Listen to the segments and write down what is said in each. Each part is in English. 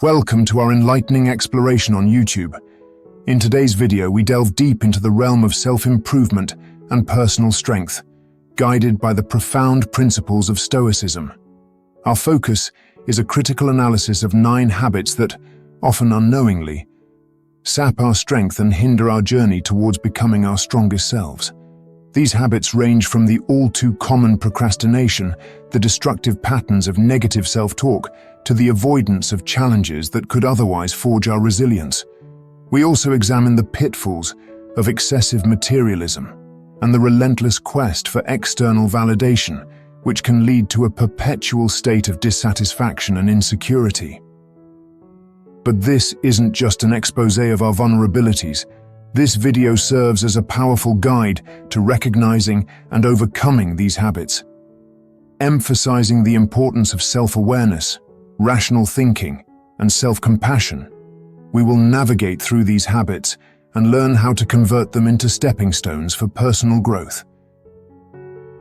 Welcome to our enlightening exploration on YouTube. In today's video, we delve deep into the realm of self-improvement and personal strength, guided by the profound principles of Stoicism. Our focus is a critical analysis of 9 habits that, often unknowingly, sap our strength and hinder our journey towards becoming our strongest selves. These habits range from the all-too-common procrastination, the destructive patterns of negative self-talk, to the avoidance of challenges that could otherwise forge our resilience. We also examine the pitfalls of excessive materialism and the relentless quest for external validation, which can lead to a perpetual state of dissatisfaction and insecurity. But this isn't just an exposé of our vulnerabilities. This video serves as a powerful guide to recognizing and overcoming these habits, emphasizing the importance of self-awareness, rational thinking, and self-compassion. We will navigate through these habits and learn how to convert them into stepping stones for personal growth.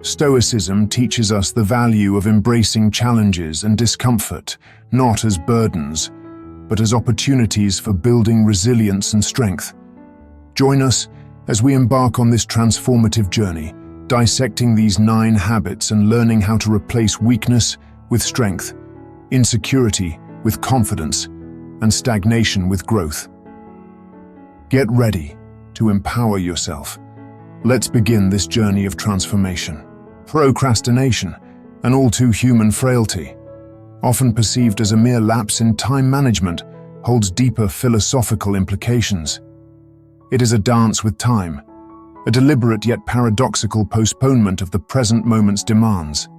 Stoicism teaches us the value of embracing challenges and discomfort, not as burdens, but as opportunities for building resilience and strength. Join us as we embark on this transformative journey, dissecting these 9 habits and learning how to replace weakness with strength, insecurity with confidence, and stagnation with growth. Get ready to empower yourself. Let's begin this journey of transformation. Procrastination, an all-too-human frailty, often perceived as a mere lapse in time management, holds deeper philosophical implications. It is a dance with time, a deliberate yet paradoxical postponement of the present moment's demands.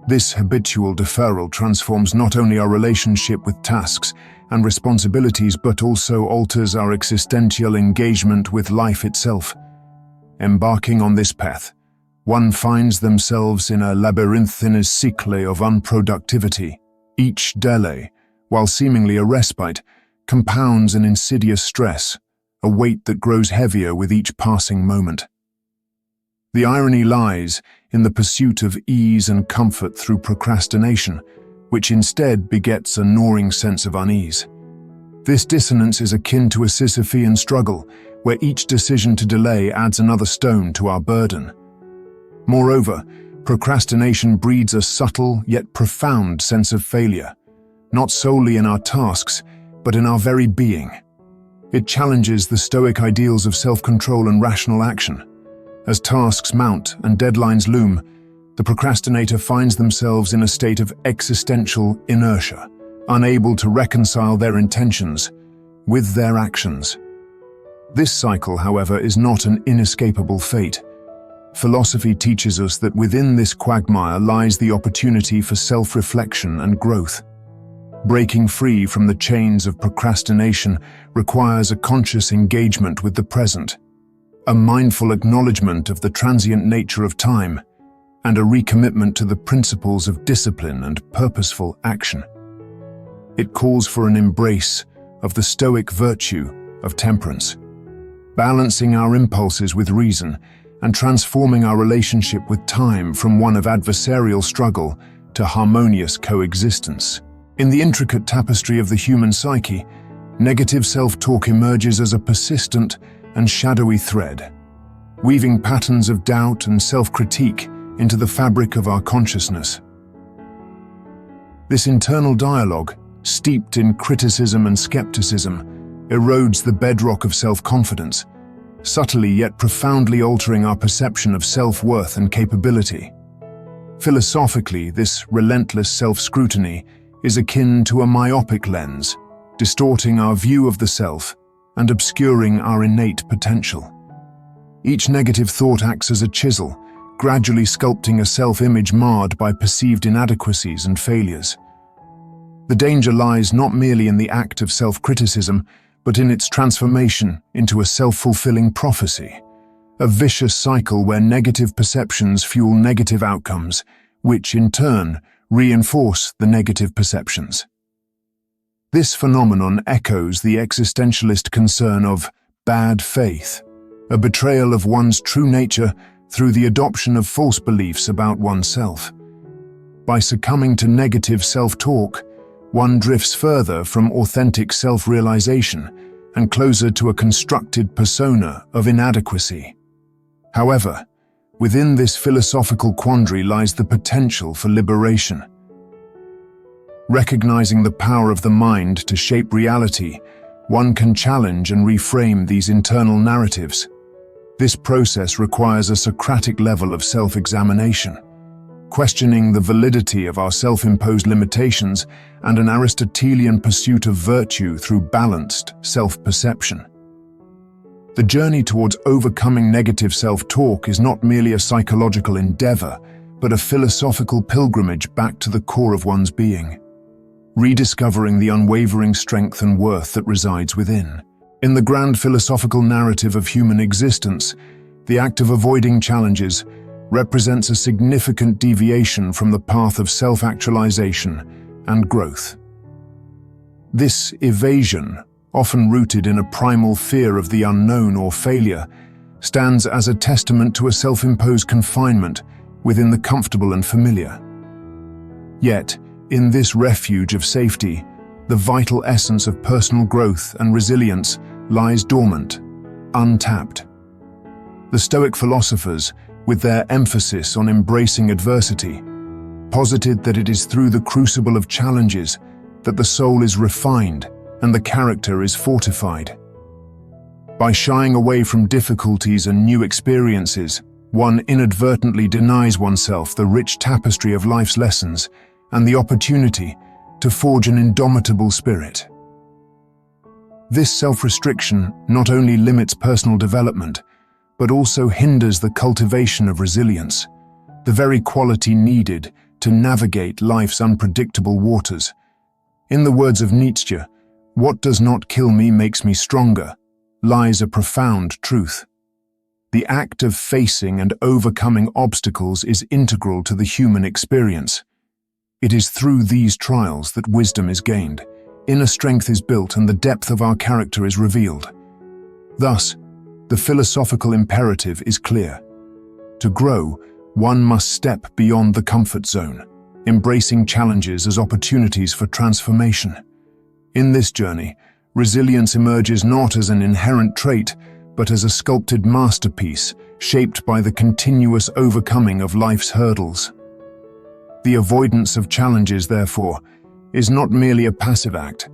This habitual deferral transforms not only our relationship with tasks and responsibilities, but also alters our existential engagement with life itself. Embarking on this path, one finds themselves in a labyrinthine cycle of unproductivity. Each delay, while seemingly a respite, compounds an insidious stress, a weight that grows heavier with each passing moment. The irony lies in the pursuit of ease and comfort through procrastination, which instead begets a gnawing sense of unease. This dissonance is akin to a Sisyphean struggle, where each decision to delay adds another stone to our burden. Moreover, procrastination breeds a subtle yet profound sense of failure, not solely in our tasks, but in our very being. It challenges the Stoic ideals of self-control and rational action. As tasks mount and deadlines loom, the procrastinator finds themselves in a state of existential inertia, unable to reconcile their intentions with their actions. This cycle, however, is not an inescapable fate. Philosophy teaches us that within this quagmire lies the opportunity for self-reflection and growth. Breaking free from the chains of procrastination requires a conscious engagement with the present, a mindful acknowledgement of the transient nature of time, and a recommitment to the principles of discipline and purposeful action. It calls for an embrace of the Stoic virtue of temperance, balancing our impulses with reason and transforming our relationship with time from one of adversarial struggle to harmonious coexistence. In the intricate tapestry of the human psyche, negative self-talk emerges as a persistent and shadowy thread, weaving patterns of doubt and self-critique into the fabric of our consciousness. This internal dialogue, steeped in criticism and skepticism, erodes the bedrock of self-confidence, subtly yet profoundly altering our perception of self-worth and capability. Philosophically, this relentless self-scrutiny is akin to a myopic lens, distorting our view of the self and obscuring our innate potential. Each negative thought acts as a chisel, gradually sculpting a self-image marred by perceived inadequacies and failures. The danger lies not merely in the act of self-criticism, but in its transformation into a self-fulfilling prophecy, a vicious cycle where negative perceptions fuel negative outcomes, which in turn reinforce the negative perceptions. This phenomenon echoes the existentialist concern of bad faith, a betrayal of one's true nature through the adoption of false beliefs about oneself. By succumbing to negative self-talk, one drifts further from authentic self-realization and closer to a constructed persona of inadequacy. However, within this philosophical quandary lies the potential for liberation. Recognizing the power of the mind to shape reality, one can challenge and reframe these internal narratives. This process requires a Socratic level of self-examination, questioning the validity of our self-imposed limitations and an Aristotelian pursuit of virtue through balanced self-perception. The journey towards overcoming negative self-talk is not merely a psychological endeavor, but a philosophical pilgrimage back to the core of one's being, rediscovering the unwavering strength and worth that resides within. In the grand philosophical narrative of human existence, the act of avoiding challenges represents a significant deviation from the path of self-actualization and growth. This evasion, often rooted in a primal fear of the unknown or failure, stands as a testament to a self-imposed confinement within the comfortable and familiar. Yet, in this refuge of safety, the vital essence of personal growth and resilience lies dormant, untapped. The Stoic philosophers, with their emphasis on embracing adversity, posited that it is through the crucible of challenges that the soul is refined and the character is fortified. By shying away from difficulties and new experiences, one inadvertently denies oneself the rich tapestry of life's lessons and the opportunity to forge an indomitable spirit. This self-restriction not only limits personal development, but also hinders the cultivation of resilience, the very quality needed to navigate life's unpredictable waters. In the words of Nietzsche, "What does not kill me makes me stronger," lies a profound truth. The act of facing and overcoming obstacles is integral to the human experience. It is through these trials that wisdom is gained, inner strength is built, and the depth of our character is revealed. Thus, the philosophical imperative is clear. To grow, one must step beyond the comfort zone, embracing challenges as opportunities for transformation. In this journey, resilience emerges not as an inherent trait, but as a sculpted masterpiece shaped by the continuous overcoming of life's hurdles. The avoidance of challenges, therefore, is not merely a passive act,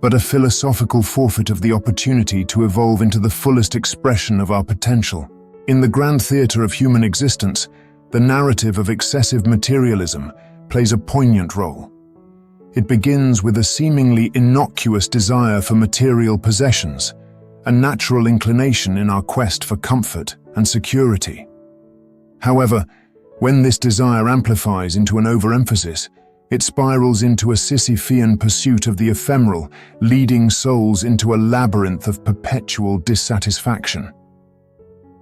but a philosophical forfeit of the opportunity to evolve into the fullest expression of our potential. In the grand theater of human existence, the narrative of excessive materialism plays a poignant role. It begins with a seemingly innocuous desire for material possessions, a natural inclination in our quest for comfort and security. However, when this desire amplifies into an overemphasis, it spirals into a Sisyphean pursuit of the ephemeral, leading souls into a labyrinth of perpetual dissatisfaction.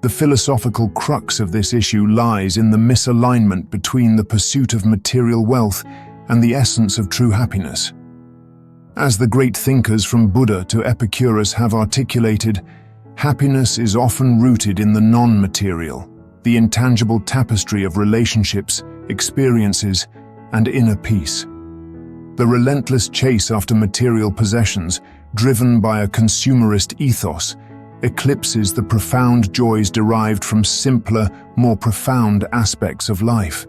The philosophical crux of this issue lies in the misalignment between the pursuit of material wealth and the essence of true happiness. As the great thinkers from Buddha to Epicurus have articulated, happiness is often rooted in the non-material, the intangible tapestry of relationships, experiences, and inner peace. The relentless chase after material possessions, driven by a consumerist ethos, eclipses the profound joys derived from simpler, more profound aspects of life.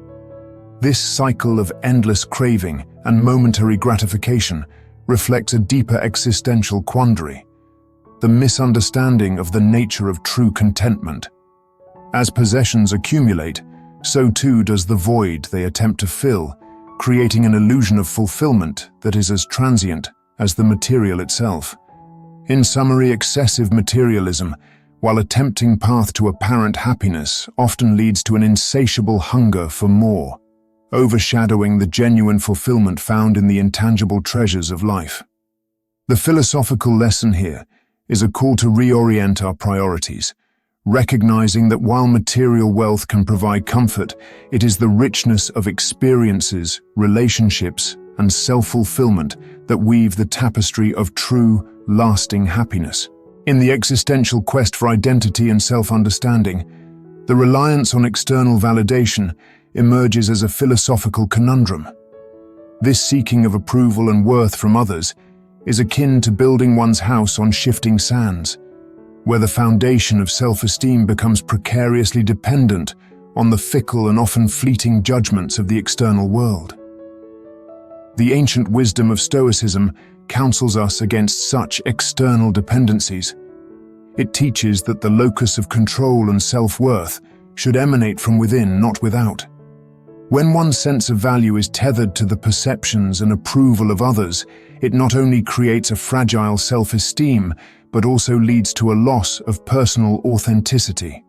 This cycle of endless craving and momentary gratification reflects a deeper existential quandary, the misunderstanding of the nature of true contentment. As possessions accumulate, so too does the void they attempt to fill, creating an illusion of fulfillment that is as transient as the material itself. In summary, excessive materialism, while a tempting path to apparent happiness, often leads to an insatiable hunger for more, overshadowing the genuine fulfillment found in the intangible treasures of life. The philosophical lesson here is a call to reorient our priorities, recognizing that while material wealth can provide comfort, it is the richness of experiences, relationships, and self-fulfillment that weave the tapestry of true, lasting happiness. In the existential quest for identity and self-understanding, the reliance on external validation emerges as a philosophical conundrum. This seeking of approval and worth from others is akin to building one's house on shifting sands, where the foundation of self-esteem becomes precariously dependent on the fickle and often fleeting judgments of the external world. The ancient wisdom of Stoicism counsels us against such external dependencies. It teaches that the locus of control and self-worth should emanate from within, not without. When one's sense of value is tethered to the perceptions and approval of others, it not only creates a fragile self-esteem, but also leads to a loss of personal authenticity.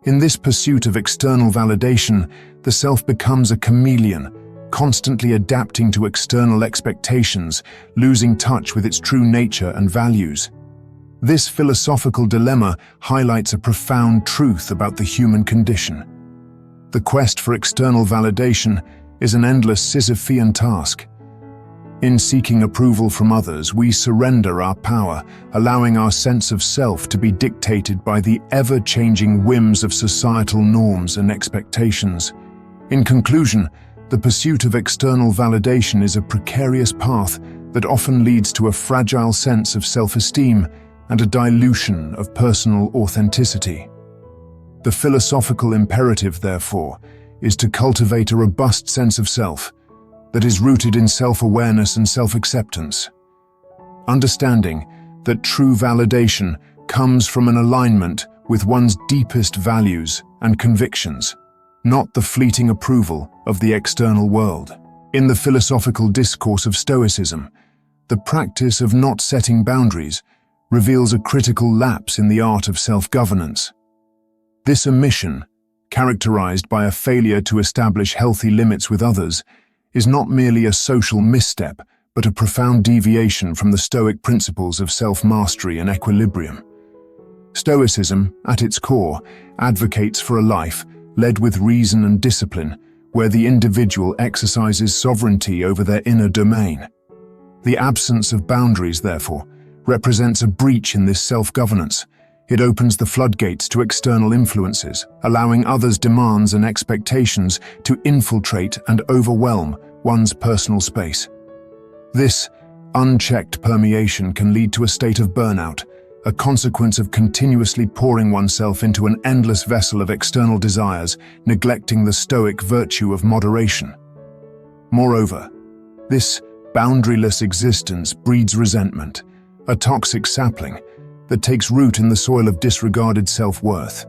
In this pursuit of external validation, the self becomes a chameleon, constantly adapting to external expectations, losing touch with its true nature and values. This philosophical dilemma highlights a profound truth about the human condition. The quest for external validation is an endless Sisyphean task. In seeking approval from others, we surrender our power, allowing our sense of self to be dictated by the ever-changing whims of societal norms and expectations. In conclusion, the pursuit of external validation is a precarious path that often leads to a fragile sense of self-esteem and a dilution of personal authenticity. The philosophical imperative, therefore, is to cultivate a robust sense of self that is rooted in self-awareness and self-acceptance. Understanding that true validation comes from an alignment with one's deepest values and convictions, not the fleeting approval of the external world. In the philosophical discourse of Stoicism, the practice of not setting boundaries reveals a critical lapse in the art of self-governance. This omission, characterized by a failure to establish healthy limits with others, is not merely a social misstep, but a profound deviation from the Stoic principles of self-mastery and equilibrium. Stoicism, at its core, advocates for a life led with reason and discipline, where the individual exercises sovereignty over their inner domain. The absence of boundaries, therefore, represents a breach in this self-governance. It opens the floodgates to external influences, allowing others' demands and expectations to infiltrate and overwhelm one's personal space. This unchecked permeation can lead to a state of burnout, a consequence of continuously pouring oneself into an endless vessel of external desires, neglecting the Stoic virtue of moderation. Moreover, this boundaryless existence breeds resentment, a toxic sapling that takes root in the soil of disregarded self-worth.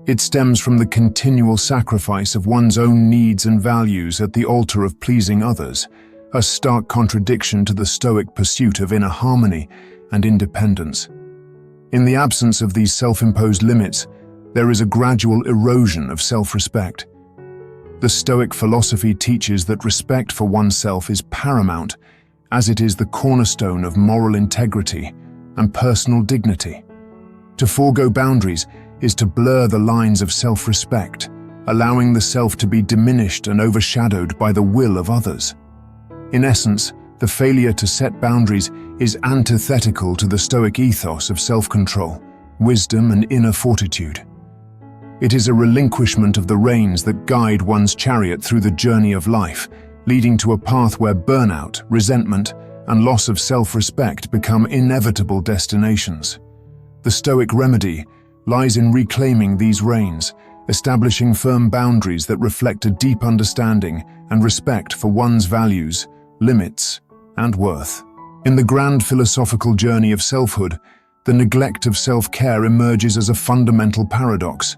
It stems from the continual sacrifice of one's own needs and values at the altar of pleasing others, a stark contradiction to the Stoic pursuit of inner harmony and independence. In the absence of these self-imposed limits, there is a gradual erosion of self-respect. The Stoic philosophy teaches that respect for oneself is paramount, as it is the cornerstone of moral integrity and personal dignity. To forego boundaries is to blur the lines of self-respect, allowing the self to be diminished and overshadowed by the will of others. In essence, the failure to set boundaries is antithetical to the Stoic ethos of self-control, wisdom, and inner fortitude. It is a relinquishment of the reins that guide one's chariot through the journey of life, leading to a path where burnout, resentment, and loss of self-respect become inevitable destinations. The Stoic remedy lies in reclaiming these reins, establishing firm boundaries that reflect a deep understanding and respect for one's values, limits, and worth. In the grand philosophical journey of selfhood, the neglect of self-care emerges as a fundamental paradox.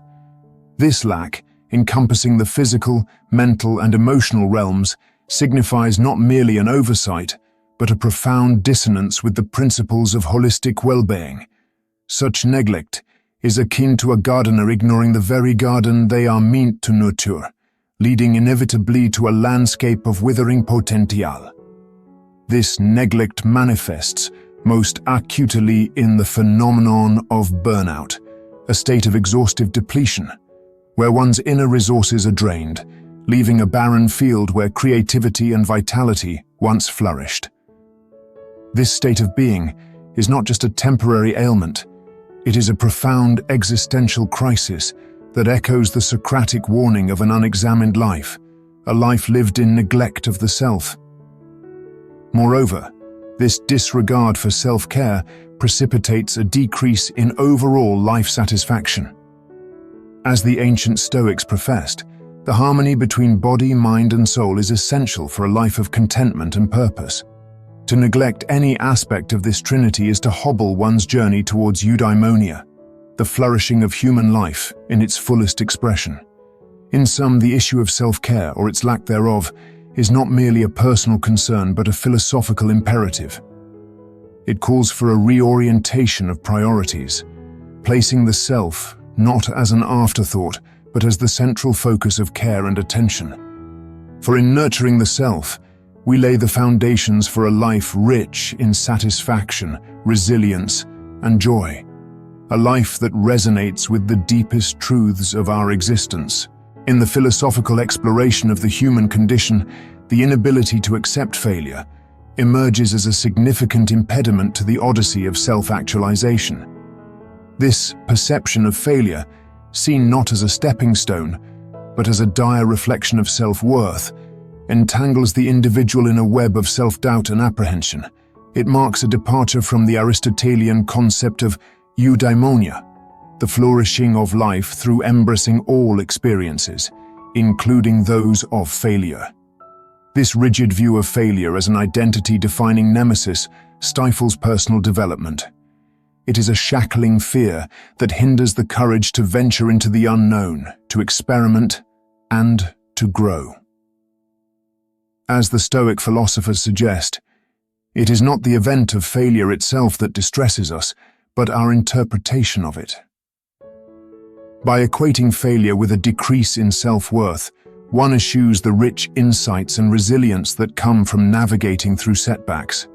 This lack, encompassing the physical, mental, and emotional realms, signifies not merely an oversight, but a profound dissonance with the principles of holistic well-being. Such neglect is akin to a gardener ignoring the very garden they are meant to nurture, leading inevitably to a landscape of withering potential. This neglect manifests most acutely in the phenomenon of burnout, a state of exhaustive depletion, where one's inner resources are drained, leaving a barren field where creativity and vitality once flourished. This state of being is not just a temporary ailment, it is a profound existential crisis that echoes the Socratic warning of an unexamined life, a life lived in neglect of the self. Moreover, this disregard for self-care precipitates a decrease in overall life satisfaction. As the ancient Stoics professed, the harmony between body, mind, and soul is essential for a life of contentment and purpose. To neglect any aspect of this trinity is to hobble one's journey towards eudaimonia, the flourishing of human life in its fullest expression. In sum, the issue of self-care, or its lack thereof, is not merely a personal concern but a philosophical imperative. It calls for a reorientation of priorities, placing the self not as an afterthought but as the central focus of care and attention. For in nurturing the self, we lay the foundations for a life rich in satisfaction, resilience, and joy. A life that resonates with the deepest truths of our existence. In the philosophical exploration of the human condition, the inability to accept failure emerges as a significant impediment to the odyssey of self-actualization. This perception of failure, seen not as a stepping stone, but as a dire reflection of self-worth, entangles the individual in a web of self-doubt and apprehension. It marks a departure from the Aristotelian concept of eudaimonia, the flourishing of life through embracing all experiences, including those of failure. This rigid view of failure as an identity-defining nemesis stifles personal development. It is a shackling fear that hinders the courage to venture into the unknown, to experiment, and to grow. As the Stoic philosophers suggest, it is not the event of failure itself that distresses us, but our interpretation of it. By equating failure with a decrease in self-worth, one eschews the rich insights and resilience that come from navigating through setbacks.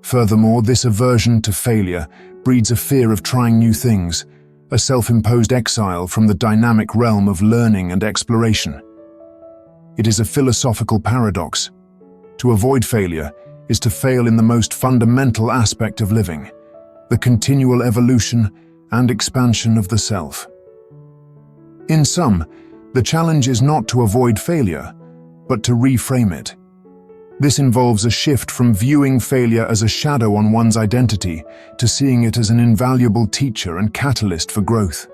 Furthermore, this aversion to failure breeds a fear of trying new things, a self-imposed exile from the dynamic realm of learning and exploration. It is a philosophical paradox. To avoid failure is to fail in the most fundamental aspect of living, the continual evolution and expansion of the self. In sum, the challenge is not to avoid failure, but to reframe it. This involves a shift from viewing failure as a shadow on one's identity to seeing it as an invaluable teacher and catalyst for growth.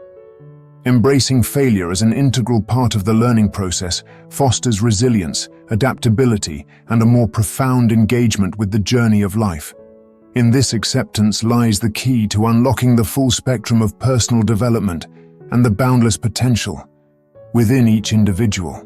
Embracing failure as an integral part of the learning process fosters resilience, adaptability, and a more profound engagement with the journey of life. In this acceptance lies the key to unlocking the full spectrum of personal development and the boundless potential within each individual.